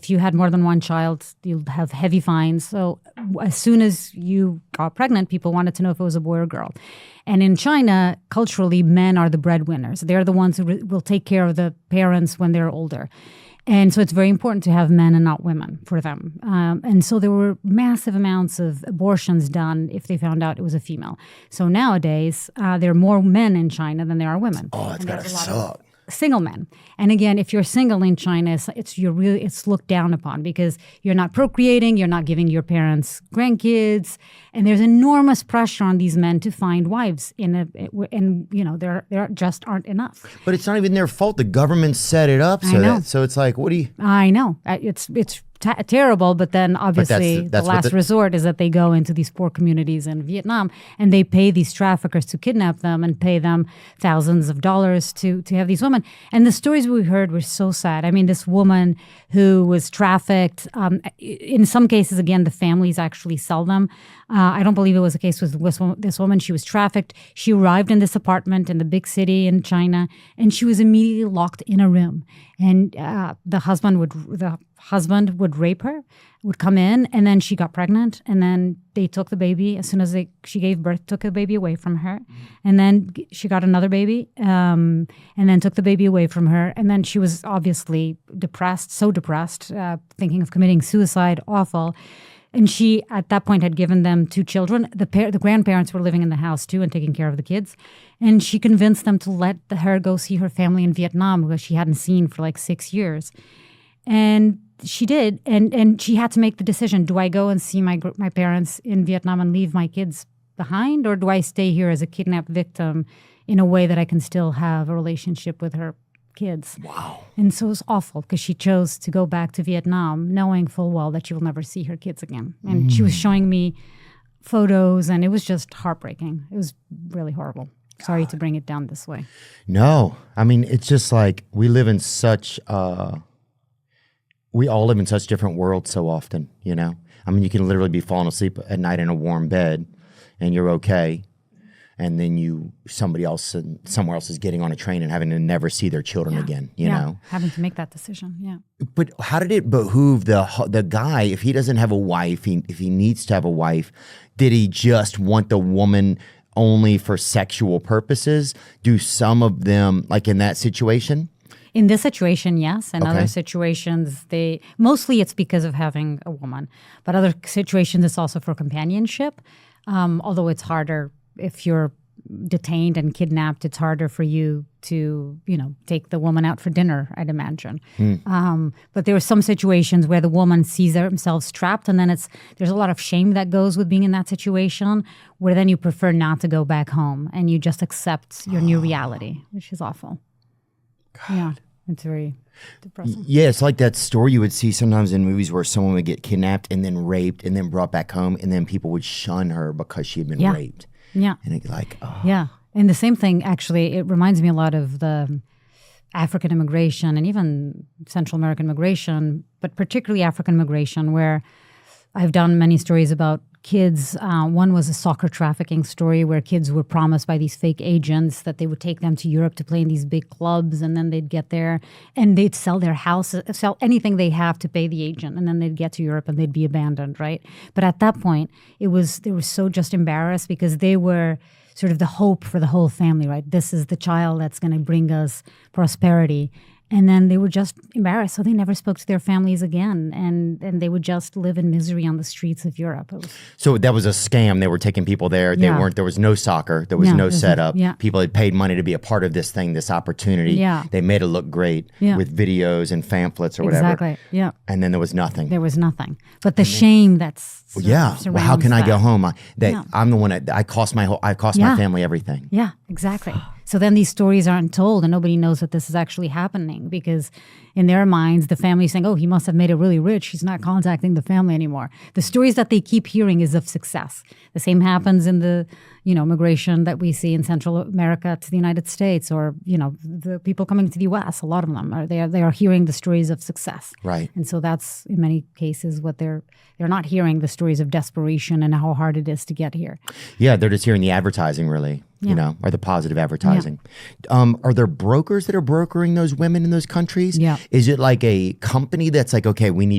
If you had more than one child, you'll have heavy fines. So as soon as you got pregnant, people wanted to know if it was a boy or girl. And in China, culturally, men are the breadwinners. They're the ones who will take care of the parents when they're older. And so it's very important to have men and not women for them. And so there were massive amounts of abortions done if they found out it was a female. So nowadays, there are more men in China than there are women. Oh, it's got to suck. Single men. And again, if you're single in China, it's looked down upon because you're not procreating, you're not giving your parents grandkids, and there's enormous pressure on these men to find wives and there just aren't enough. But it's not even their fault. The government set it up so it's like, what do you? I know. It's terrible, but then obviously the last resort is that they go into these poor communities in Vietnam and they pay these traffickers to kidnap them and pay them thousands of dollars to have these women. And the stories we heard were so sad. I mean, this woman who was trafficked, in some cases, again, the families actually sell them. I don't believe it was the case with this woman. She was trafficked. She arrived in this apartment in the big city in China, and she was immediately locked in a room. And the husband would rape her, would come in, and then she got pregnant, and then they took the baby as soon as she gave birth, took the baby away from her, and then she got another baby, and then took the baby away from her, and then she was obviously depressed, thinking of committing suicide, awful. And she, at that point, had given them 2 children. The grandparents were living in the house, too, and taking care of the kids. And she convinced them to let her go see her family in Vietnam, because she hadn't seen for like 6 years. And she did. And she had to make the decision. Do I go and see my parents in Vietnam and leave my kids behind? Or do I stay here as a kidnapped victim in a way that I can still have a relationship with her kids? Wow. And so it was awful because she chose to go back to Vietnam knowing full well that she will never see her kids again. And she was showing me photos, and it was just heartbreaking. It was really horrible. Sorry to bring it down this way. No. I mean, it's just like we live in such we all live in such different worlds so often, you know? I mean, you can literally be falling asleep at night in a warm bed and you're okay. And then somewhere else is getting on a train and having to never see their children again, you know? Having to make that decision, yeah. But how did it behoove the guy, if he doesn't have a wife, if he needs to have a wife, did he just want the woman only for sexual purposes? Do some of them, like in that situation? In this situation, yes. In other situations, mostly it's because of having a woman. But other situations, it's also for companionship. Although it's harder if you're detained and kidnapped, it's harder for you to, take the woman out for dinner, I'd imagine. But there are some situations where the woman sees themselves trapped, and then there's a lot of shame that goes with being in that situation, where then you prefer not to go back home and you just accept your new reality, which is awful. God. Yeah, it's very depressing. Yeah, it's like that story you would see sometimes in movies where someone would get kidnapped and then raped and then brought back home, and then people would shun her because she had been raped. Yeah. And it's like, oh. Yeah. And the same thing, actually, it reminds me a lot of the African immigration and even Central American migration, but particularly African migration, where I've done many stories about kids. One was a soccer trafficking story where kids were promised by these fake agents that they would take them to Europe to play in these big clubs, and then they'd get there and they'd sell their house, sell anything they have to pay the agent, and then they'd get to Europe and they'd be abandoned, right? But at that point, they were so just embarrassed because they were sort of the hope for the whole family, right? This is the child that's going to bring us prosperity. And then they were just embarrassed, so they never spoke to their families again, and they would just live in misery on the streets of Europe. So that was a scam. They were taking people there. They weren't. There was no soccer. There was no setup. People had paid money to be a part of this thing, this opportunity. Yeah. They made it look great with videos and pamphlets or whatever. Exactly. Yeah. And then there was nothing. There was nothing. But the shame that's surrounds how can I go home? I'm the one I cost my family everything. Yeah. Exactly. So then these stories aren't told, and nobody knows that this is actually happening, because in their minds, the family's saying, oh, he must have made it really rich. He's not contacting the family anymore. The stories that they keep hearing is of success. The same happens in the, migration that we see in Central America to the United States, or, the people coming to the U.S., a lot of them they are hearing the stories of success. Right. And so that's, in many cases, what they're not hearing, the stories of desperation and how hard it is to get here. Yeah, they're just hearing the advertising, really. Or the positive advertising. Are there brokers that are brokering those women in those countries? Yeah. Is it like a company that's like, okay, we need